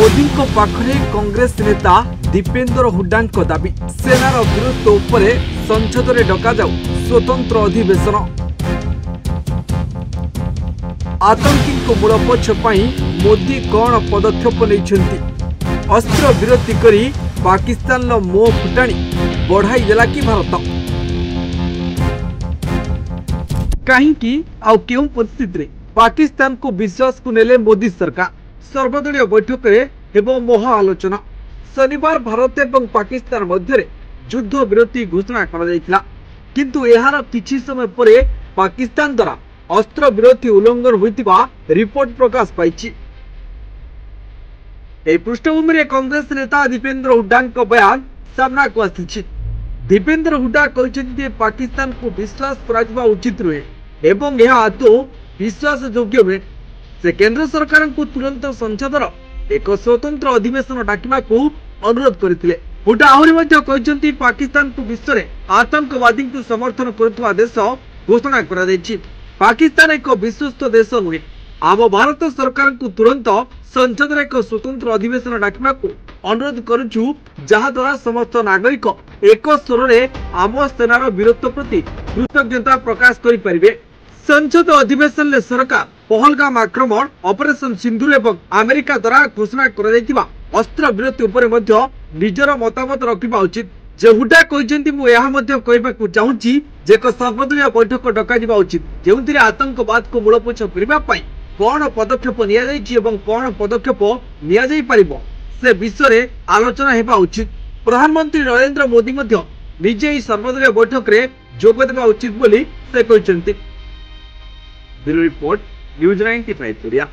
मोदी को पाखरे कांग्रेस नेता दीपेंद्र हुड्डा दाबी सेनार गुरुत्व उपरे संसद में डका जाऊ स्वतंत्र अधिवेशन। आतंकी को मूलपोछ मोदी कौन पदक्षेप नहीं अस्त्र विरति करी पाकिस्तान मुह फुटाणी बढ़ाई देला कि भारत कहीं आउ परिस्थिति पाकिस्तान को विश्वास को नेले मोदी सरकार सर्वदलीय बैठक में महा आलोचना। शनिवार भारत और पाकिस्तान मध्य युद्ध विरति घोषणा किंतु यार किछि समय पर पाकिस्तान द्वारा अस्त्र विरति उल्लंघन होइतिबा रिपोर्ट प्रकाश पाइछि। पृष्ठभूमि में कांग्रेस नेता दीपेंद्र हुड्डा बयान सामना को आसी। दीपेंद्र हुड्डा कहते पाकिस्तान को विश्वास करा उचित नुहे एवं यह आदौ विश्वास योग्य नुहे। से केंद्र सरकार को तुरंत संसदर एक स्वतंत्र अधिवेशन डाकिबा को अनुरोध करथिले। हुड्डा आहरी कहते पाकिस्तान को विश्व में आतंकवादी को समर्थन करुवा देश घोषणा करा दैछि। पाकिस्तान एक विश्वस्त देश नुहे। आम भारत सरकार को तुरंत संसद एक स्वतंत्र अधिवेशन डाकिबा को अनुरोध करुछु जहाँ द्वारा समस्त नागरिक एक स्वर में आम सेनार वीरत्व प्रति कृतज्ञता प्रकाश करि परिबे। संसद अधिवेशन में सरकार पहलगाम आक्रमण ऑपरेशन सिंधुर एवं अमेरिका द्वारा घोषणा करा दैथिबा अस्त्र विरति उपरे मध्य निजर मतामत रखिबा उचित। जे हुड्डा कहते मु यह कहबाकू चाहूँगी जे एक सर्वदलीय बैठक डका उचित जो आतंकवाद को मूलपोछ करने कौन पदक्षेप नि कौन पदक्षेप नि से विषय आलोचना हेबा उचित। प्रधानमंत्री नरेंद्र मोदी निजे ही सर्वदलीय बैठक में जोग देवा उचित बोली से कहते। Bureau report news 95 India.